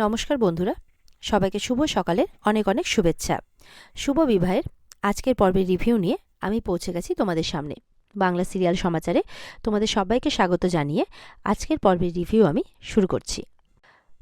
নমস্কার বন্ধুরা, সবাইকে শুভ সকালের অনেক অনেক শুভেচ্ছা। শুভ বিবাহের আজকের পর্বের রিভিউ নিয়ে আমি পৌঁছে গেছি তোমাদের সামনে। বাংলা সিরিয়াল সমাচারে তোমাদের সবাইকে স্বাগত জানিয়ে আজকের পর্বের রিভিউ আমি শুরু করছি।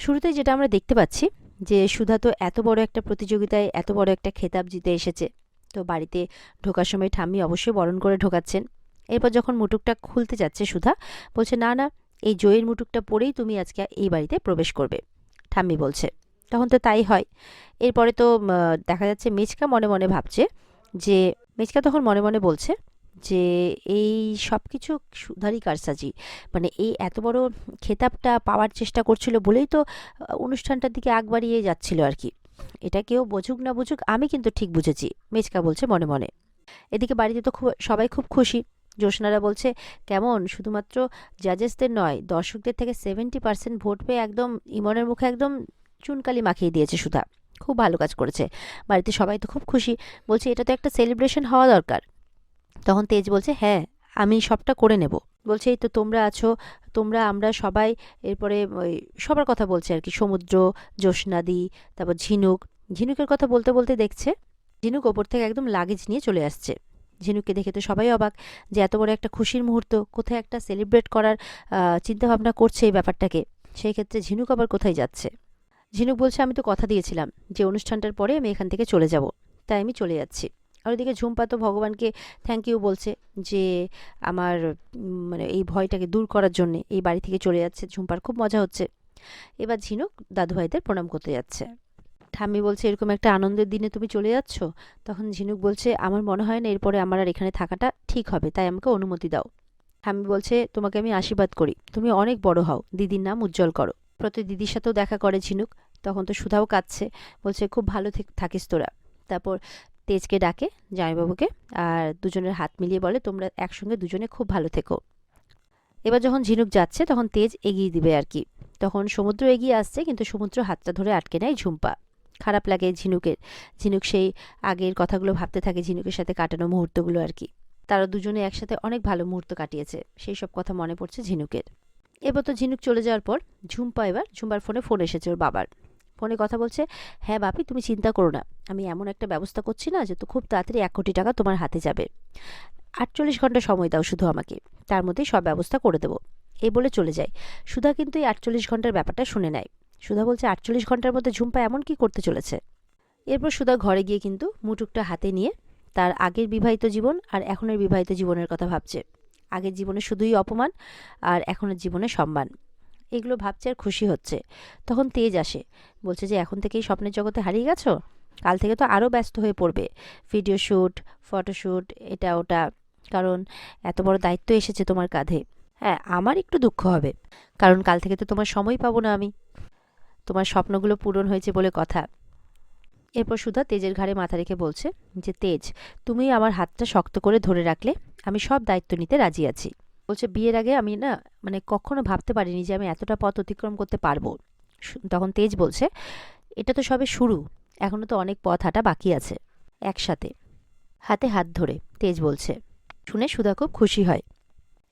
শুরুতে যেটা আমরা দেখতে পাচ্ছি যে সুধা তো এত বড় একটা প্রতিযোগিতায় এত বড় একটা খেতাব জিতে এসেছে, তো বাড়িতে ঢোকার সময় ঠাম্মি অবশ্যই বরণ করে ঢোকাচ্ছেন। এরপর যখন মুটুকটা খুলতে যাচ্ছে সুধা বলছে, না না, এই জয়ের মুটুকটা পরেই তুমি আজকে এই বাড়িতে প্রবেশ করবে, ঠাম্মি বলছে। তখন তো তাই হয়। এরপরে তো দেখা যাচ্ছে মেচকা মনে মনে ভাবছে যে মেচকা তখন মনে মনে বলছে যে এই সব কিছু সুধারই কারসাজি, মানে এই এত বড় খেতাবটা পাওয়ার চেষ্টা করছিল বলেই তো অনুষ্ঠানটার দিকে আগ বাড়িয়ে যাচ্ছিল আর কি। এটা কেউ বুঝুক না বুঝুক, আমি কিন্তু ঠিক বুঝেছি, মেচকা বলছে মনে মনে। এদিকে বাড়িতে তো সবাই খুব খুশি। জ্যোৎস্নারা বলছে, কেমন শুধুমাত্র জাজেসদের নয়, দর্শকদের থেকে 70% ভোট পেয়ে একদম ইমনের মুখে একদম চুনকালি মাখিয়ে দিয়েছে সুধা, খুব ভালো কাজ করেছে। বাড়িতে সবাই তো খুব খুশি, বলছে এটা তো একটা সেলিব্রেশন হওয়া দরকার। তখন তেজ বলছে, হ্যাঁ আমি সবটা করে নেব। বলছে এই তো তোমরা আছো, তোমরা আমরা সবাই। এরপরে ওই সবার কথা বলছে আর কি, সমুদ্র, জ্যোৎস্নাদি, তারপর ঝিনুকের কথা বলতে বলতে দেখছে ঝিনুক ওপর থেকে একদম লাগেজ নিয়ে চলে আসছে। ঝিনুককে দেখে তো সবাই অবাক যে এত বড় একটা খুশির মুহূর্ত, কোথায় একটা সেলিব্রেট করার চিন্তাভাবনা করছে এই ব্যাপারটাকে। সেই ক্ষেত্রে ঝিনুক আবার কোথায় যাচ্ছে? ঝিনুক বলছে, আমি তো কথা দিয়েছিলাম যে অনুষ্ঠানটার পরে আমি এখান থেকে চলে যাব, তাই আমি চলে যাচ্ছি। আর ওইদিকে ঝুম্পা তো ভগবানকে থ্যাংক ইউ বলছে যে আমার মানে এই ভয়টাকে দূর করার জন্যে এই বাড়ি থেকে চলে যাচ্ছে। ঝুম্পার খুব মজা হচ্ছে। এবার ঝিনুক দাদুভাইদের প্রণাম করতে যাচ্ছে। ঠাম্মি বলছে, এরকম একটা আনন্দের দিনে তুমি চলে যাচ্ছ? তখন ঝিনুক বলছে, আমার মনে হয় না এরপরে আমার আর এখানে থাকাটা ঠিক হবে, তাই আমাকে অনুমতি দাও। ঠাম্মি বলছে, তোমাকে আমি আশীর্বাদ করি, তুমি অনেক বড় হও, দিদির নাম উজ্জ্বল করো। প্রতি দিদির সাথেও দেখা করে ঝিনুক। তখন তো সুধাও কাঁদছে, বলছে খুব ভালো থাকিস তোরা। তারপর তেজকে ডাকে, জামাইবাবুকে, আর দুজনের হাত মিলিয়ে বলে, তোমরা একসঙ্গে দুজনে খুব ভালো থেকো। এবার যখন ঝিনুক যাচ্ছে তখন তেজ এগিয়ে দিবে আর কি। তখন সমুদ্র এগিয়ে আসছে, কিন্তু সমুদ্র হাতটা ধরে আটকে নেয় ঝুম্পা। খারাপ লাগে ঝিনুকের। ঝিনুক সেই আগের কথাগুলো ভাবতে থাকে, ঝিনুকের সাথে কাটানো মুহূর্তগুলো আর কি। তারা দুজনে একসাথে অনেক ভালো মুহূর্ত কাটিয়েছে, সেই সব কথা মনে পড়ছে ঝিনুকের। এবার তো ঝিনুক চলে যাওয়ার পর ঝুম্পার ফোন এসেছে ওর বাবার। ফোনে কথা বলছে, হ্যাঁ বাপি তুমি চিন্তা করো না, আমি এমন একটা ব্যবস্থা করছি না যে তো খুব তাড়াতাড়ি 1 কোটি টাকা তোমার হাতে যাবে। 48 ঘন্টা সময় দাও শুধু আমাকে, তার মধ্যেই সব ব্যবস্থা করে দেবো। এই বলে চলে যায়। সুধা কিন্তু এই 48 ঘন্টার ব্যাপারটা শুনে নেয়। সুধা বলছে, 48 ঘন্টার মধ্যে ঝুম্পা এমন কি করতে চলেছে? এরপর সুধা ঘরে গিয়ে কিন্তু মুটুকটা হাতে নিয়ে তার আগের বিবাহিত জীবন আর এখনের বিবাহিত জীবনের কথা ভাবছে। আগের জীবনে শুধুই অপমান, আর এখনের জীবনে সম্মান, এগুলো ভাবছে আর খুশি হচ্ছে। তখন তেজ আসে, বলছে যে এখন থেকেই স্বপ্নের জগতে হারিয়ে গেছো, কাল থেকে তো আরও ব্যস্ত হয়ে পড়বে, ভিডিও শ্যুট, ফটোশ্যুট, এটা ওটা, কারণ এত বড় দায়িত্ব এসেছে তোমার কাঁধে। হ্যাঁ, আমার একটু দুঃখ হবে, কারণ কাল থেকে তো তোমার সময় পাবো না আমি, তোমার স্বপ্নগুলো পূরণ হয়েছে বলে কথা। এরপর সুধা তেজের ঘাড়ে মাথা রেখে বলছে যে, তেজ তুমি আমার হাতটা শক্ত করে ধরে রাখলে আমি সব দায়িত্ব নিতে রাজি আছি। বলছে, বিয়ের আগে আমি না মানে কখনো ভাবতে পারিনি যে আমি এতটা পথ অতিক্রম করতে পারবো। তখন তেজ বলছে, এটা তো সবে শুরু, এখনো তো অনেক পথ হাঁটা বাকি আছে। একসাথে হাতে হাত ধরে, তেজ বলছে। শুনে সুধা খুব খুশি হয়।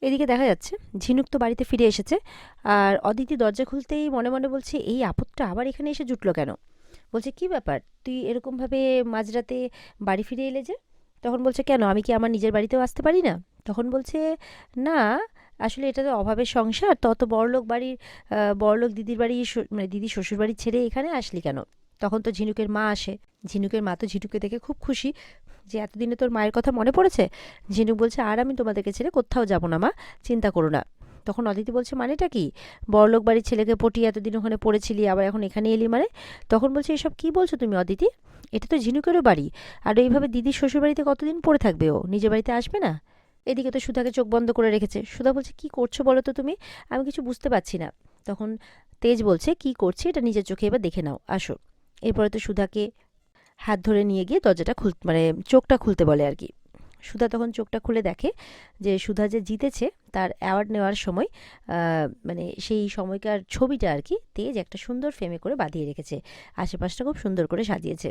এদিকে দেখা যাচ্ছে ঝিনুক তো বাড়িতে ফিরে এসেছে, আর অদিতি দরজা খুলতেই মনে মনে বলছে, এই আপদটা আবার এখানে এসে জুটলো কেন? বলছে, কি ব্যাপার, তুই এরকমভাবে মাঝরাতে বাড়ি ফিরে এলে যে? তখন বলছে, কেন, আমি কি আমার নিজের বাড়িতেও আসতে পারি না? তখন বলছে, না আসলে এটা তো অভাবের সংসার, তত বড়লোক বাড়ির বড়লোক দিদির বাড়ি মানে দিদি শ্বশুর বাড়ি ছেড়ে এখানে আসলি কেন? তখন তো ঝিনুকের মা আসে। ঝিনুকের মা তো ঝিনুকে দেখে খুব খুশি যে এতদিনে তোর মায়ের কথা মনে পড়েছে। ঝিনুক বলছে, আর আমি তোমাদেরকে ছেড়ে কোথাও যাব না মা, চিন্তা করো না। তখন অদিতি বলছে, মানেটা কি? বড়লোক বাড়ির ছেলেকে পটিয়ে এতদিন ওখানে পড়েছিলি, আবার এখন এখানে এলি মানে? তখন বলছে, এসব কি বলছো তুমি অদিতি, এটা তো ঝিনুকেরও বাড়ি, আর এইভাবে দিদির শ্বশুর বাড়িতে কতদিন পড়ে থাকবে ও, নিজের বাড়িতে আসবে না? এদিকে তো সুধাকে চোখ বন্ধ করে রেখেছে। সুধা বলছে, কি করছো বলো তো তুমি, আমি কিছু বুঝতে পারছি না। তখন তেজ বলছে, কি করছি এটা নিজের চোখে এবার দেখে নাও, আসো। এরপরে তো সুধাকে হাত ধরে নিয়ে গিয়ে দরজাটা মানে চোখটা খুলতে বলে আর কি। সুধা তখন চোখটা খুলে দেখে যে সুধা যে জিতেছে তার অ্যাওয়ার্ড নেওয়ার সময় মানে সেই সময়কার ছবিটা আর কি তেজ একটা সুন্দর ফ্রেমে করে বাঁধিয়ে রেখেছে, আশেপাশটা খুব সুন্দর করে সাজিয়েছে।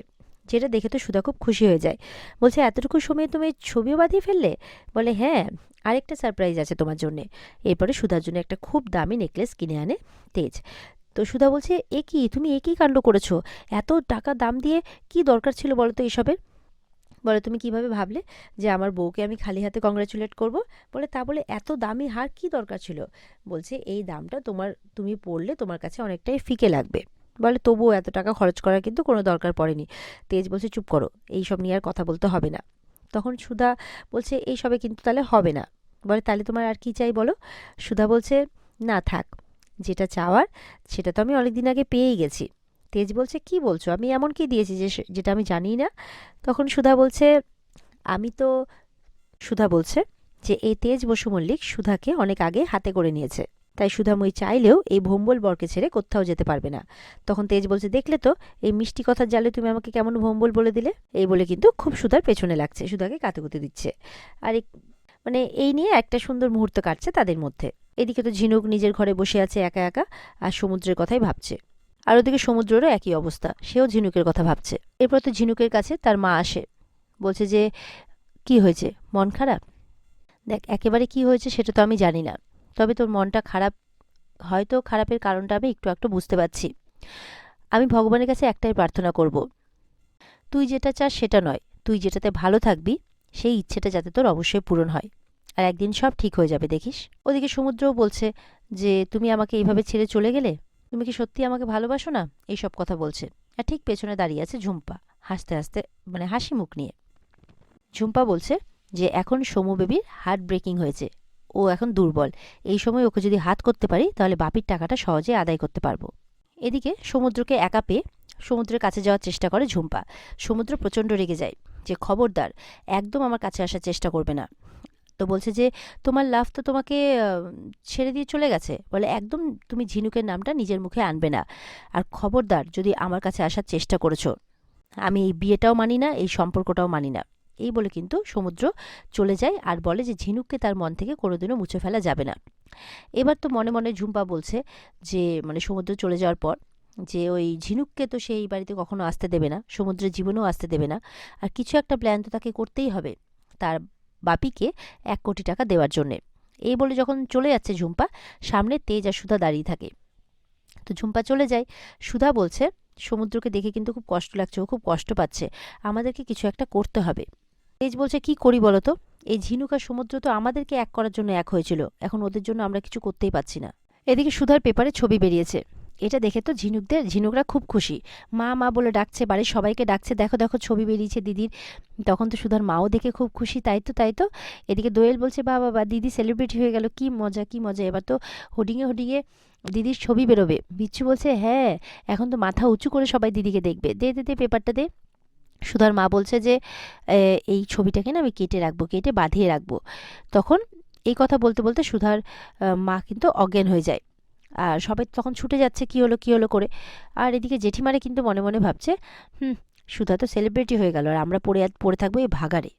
যেটা দেখে তো সুধা খুব খুশি হয়ে যায়। বলছে, এতটুকু সময়ে তুমি ছবিও বাঁধিয়ে ফেললে? বলে, হ্যাঁ, আরেকটা সারপ্রাইজ আছে তোমার জন্যে। এরপরে সুধার জন্য একটা খুব দামি নেকলেস কিনে আনে তেজ। তো সুধা বলছে, এ কি, তুমি একই কাণ্ড করেছো, এত টাকা দাম দিয়ে কি দরকার ছিল বলো তো এসবের? বলে, তুমি কিভাবে ভাবলে যে আমার বউকে আমি খালি হাতে কংগ্রাচুলেট করব? বলে, তা বলে এত দামি হার কি দরকার ছিল? বলছে, এই দামটা তুমি পড়লে তোমার কাছে অনেকটাই ফিকে লাগবে। বলে, তবুও এত টাকা খরচ করার কিন্তু কোনো দরকার পড়েনি। তেজ বলছে, চুপ করো, এইসব নিয়ে আর কথা বলতে হবে না। তখন সুধা বলছে, এইসবে কিন্তু তাহলে হবে না। বলে, তাহলে তোমার আর কি চাই বলো? সুধা বলছে, না থাক, যেটা চাওয়ার সেটা তো আমি অনেকদিন আগে পেয়েই গেছি। তেজ বলছে, কি বলছো, আমি এমন কি দিয়েছি যেটা আমি জানি না? তখন সুধা বলছে, আমি তো সুধা বলছে যে এই তেজ বসু মল্লিক সুধাকে অনেক আগে হাতে করে নিয়েছে, তাই সুধাময়ী চাইলেও এই ভোম্বল বরকে ছেড়ে কোথাও যেতে পারবে না। তখন তেজ বলছে, দেখলে তো, এই মিষ্টি কথার জালে তুমি আমাকে কেমন ভোম্বল বলে দিলে। এই বলে কিন্তু খুব সুধার পেছনে লাগছে, সুধাকে কাতুকুতি দিচ্ছে। আর মানে এই নিয়ে একটা সুন্দর মুহূর্ত কাটছে তাদের মধ্যে। এদিকে তো ঝিনুক নিজের ঘরে বসে আছে একা একা, আর সমুদ্রের কথাই ভাবছে। আর ওদিকে সমুদ্রেরও একই অবস্থা, সেও ঝিনুকের কথা ভাবছে। এরপর তো ঝিনুকের কাছে তার মা আসে, বলছে যে, কি হয়েছে, মন খারাপ? দেখ, একেবারে কি হয়েছে সেটা তো আমি জানি না, তবে তোর মনটা খারাপ, হয়তো খারাপের কারণটা আমি একটু একটু বুঝতে পারছি। আমি ভগবানের কাছে একটাই প্রার্থনা করব, তুই যেটা চাস সেটা নয়, তুই যেটাতে ভালো থাকবি সেই ইচ্ছেটা যাতে তোর অবশ্যই পূরণ হয়, আর একদিন সব ঠিক হয়ে যাবে দেখিস। ওদিকে সমুদ্রও বলছে যে, তুমি আমাকে এইভাবে ছেড়ে চলে গেলে, তুমি কি সত্যি আমাকে ভালোবাসো না? এইসব কথা বলছে। আর ঠিক পেছনে দাঁড়িয়ে আছে ঝুম্পা, হাসতে হাসতে, মানে হাসি মুখ নিয়ে। ঝুম্পা বলছে যে, এখন সমু বেবির হার্ট ব্রেকিং হয়েছে, ও এখন দুর্বল, এই সময় ওকে যদি হাত করতে পারি তাহলে বাপির টাকাটা সহজে আদায় করতে পারবো। এদিকে সমুদ্রকে একা পেয়ে সমুদ্রের কাছে যাওয়ার চেষ্টা করে ঝুম্পা। সমুদ্র প্রচণ্ড রেগে যায় যে, খবরদার, একদম আমার কাছে আসার চেষ্টা করবে না। তো বলছে যে, তোমার লাভ তো তোমাকে ছেড়ে দিয়ে চলে গেছে। বলে, একদম তুমি ঝিনুকের নামটা নিজের মুখে আনবে না, আর খবরদার যদি আমার কাছে আসার চেষ্টা করেছো, আমি এই বিয়েটাও মানি না, এই সম্পর্কটাও মানি না। এই বলে কিন্তু সমুদ্র চলে যায় আর বলে যে, ঝিনুককে তার মন থেকে কোনোদিনও মুছে ফেলা যাবে না। এবার তো মনে মনে ঝুম্পা বলছে যে, মানে সমুদ্র চলে যাওয়ার পর, যে ওই ঝিনুককে তো সেই বাড়িতে কখনো আসতে দেবে না, সমুদ্রের জীবনেও আসতে দেবে না। আর কিছু একটা প্ল্যান তো তাকে করতেই হবে তার বাপিকে 1 কোটি টাকা দেওয়ার জন্যে। এই বলে যখন চলে যাচ্ছে ঝুম্পা, সামনে তেজ আর সুধা দাঁড়িয়ে থাকে। তো ঝুম্পা চলে যায়। সুধা বলছে, সমুদ্রকে দেখে কিন্তু খুব কষ্ট লাগছে, ও খুব কষ্ট পাচ্ছে, আমাদেরকে কিছু একটা করতে হবে। তেজ বলছে, কি করি বলো তো, এই ঝিনুক আর সমুদ্র তো আমাদেরকে এক করার জন্য এক হয়েছিল, এখন ওদের জন্য আমরা কিছু করতেই পারছি না। এদিকে সুধার পেপারে ছবি বেরিয়েছে, এটা দেখে তো ঝিনুকরা খুব খুশি, মা মা বলে ডাকছে, বাড়ির সবাইকে ডাকছে, দেখো দেখো ছবি বেরিয়েছে দিদির। তখন তো সুধার মাও দেখে খুব খুশি, তাই তো তাই তো। এদিকে দোয়েল বলছে, বা বাবা, দিদি সেলিব্রিটি হয়ে গেল, কি মজা কি মজা, এবার তো হোর্ডিংয়ে হোর্ডিংয়ে দিদির ছবি বেরোবে। বিচ্ছু বলছে, হ্যাঁ, এখন তো মাথা উঁচু করে সবাই দিদিকে দেখবে, দে দে দে পেপারটা দে। সুধার মা বলছে যে, এই ছবিটাকে না আমি কেটে রাখবো, কেটে বাঁধিয়ে রাখবো। তখন এই কথা বলতে বলতে সুধার মা কিন্তু অজ্ঞান হয়ে যায়, আর সবাই তখন ছুটে যাচ্ছে কি হলো কি হলো করে। আর এদিকে জেঠিমারে কিন্তু মনে মনে ভাবছে, সুধা তো সেলিব্রিটি হয়ে গেল, আর আমরা পড়ে পড়ে থাকবো এই ভাগাড়ে।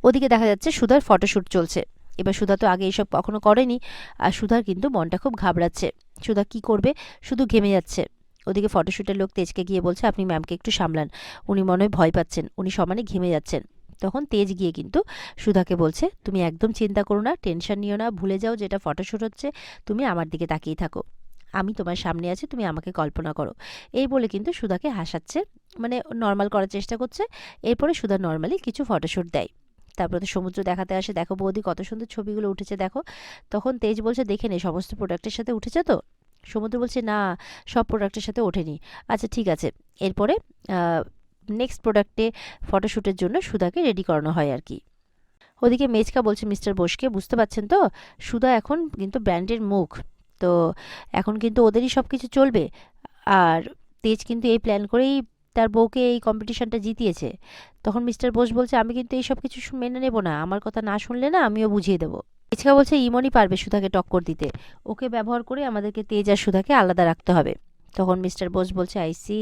ওদিকে দেখা যাচ্ছে সুধার ফটোশ্যুট চলছে। এবার সুধা তো আগে এইসব কখনো করেনি, আর সুধার কিন্তু মনটা খুব ঘাবড়াচ্ছে। সুধা কি করবে, শুধু ঘেমে যাচ্ছে। ওদিকে ফটোশ্যুটের লোক তেজকে গিয়ে বলছে, আপনি ম্যামকে একটু সামলান, উনি মনে হয় ভয় পাচ্ছেন, উনি সমানে ঘেমে যাচ্ছেন। তখন তেজ গিয়ে কিন্তু সুধাকে বলছে, তুমি একদম চিন্তা করো না, টেনশন নিও না, ভুলে যাও যেটা ফটোশ্যুট হচ্ছে, তুমি আমার দিকে তাকিয়ে থাকো, আমি তোমার সামনে আছি, তুমি আমাকে কল্পনা করো। এই বলে কিন্তু সুধাকে হাসাচ্ছে, মানে নর্মাল করার চেষ্টা করছে। এরপরে সুধা নর্মালি কিছু ফটোশ্যুট দেয়। তারপরে তো সমুদ্র দেখাতে আসে, দেখো বৌদি কত সুন্দর ছবিগুলো উঠেছে দেখো। তখন তেজ বলছে, দেখে নে, সমস্ত প্রোডাক্টের সাথে উঠেছে তো? সমুদ্র বলছে, না, সব প্রোডাক্টের সাথে ওঠেনি। আচ্ছা ঠিক আছে। এরপরে নেক্সট প্রোডাক্টে ফটোশ্যুটের জন্য সুধাকে রেডি করানো হয় আর কি। ওদিকে মেজকা বলছে মিস্টার বোসকে, বুঝতে পারছেন তো, সুধা এখন কিন্তু ব্র্যান্ডের মুখ, তো এখন কিন্তু ওদেরই সব কিছু চলবে। আর তেজ কিন্তু এই প্ল্যান করেই তার বউকে এই কম্পিটিশনটা জিতিয়েছে। তখন মিস্টার বোস বলছে, আমি কিন্তু এই সব কিছু মেনে নেব না, আমার কথা না শুনলে না আমিও বুঝিয়ে দেবো। মেজকা বলছে, ইমনই পারবে সুধাকে টক্কর দিতে, ওকে ব্যবহার করে আমাদেরকে তেজ আর সুধাকে আলাদা রাখতে হবে। তখন মিস্টার বোস বলছে, আই সি।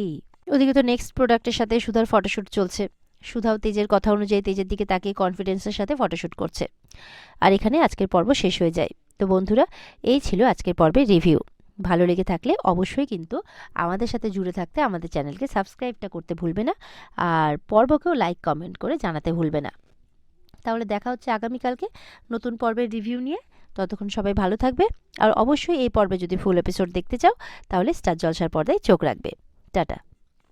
ওদিকে তো নেক্সট প্রোডাক্টের সাথে সুধার ফটোশ্যুট চলছে। সুধাও তেজের কথা অনুযায়ী তেজের দিকে তাকিয়ে কনফিডেন্সের সাথে ফটোশ্যুট করছে। আর এখানে আজকের পর্ব শেষ হয়ে যায়। তো বন্ধুরা, এই ছিল আজকের পর্বের রিভিউ। ভালো লেগে থাকলে অবশ্যই কিন্তু আমাদের সাথে জুড়ে থাকতে আমাদের চ্যানেলকে সাবস্ক্রাইবটা করতে ভুলবে না, আর পর্বকেও লাইক কমেন্ট করে জানাতে ভুলবে না। তাহলে দেখা হচ্ছে আগামীকালকে নতুন পর্বের রিভিউ নিয়ে। ততক্ষণ সবাই ভালো থাকবে। আর অবশ্যই এই পর্বে যদি ফুল এপিসোড দেখতে চাও তাহলে স্টার জলসার পর্দায় চোখ রাখবে। টাটা।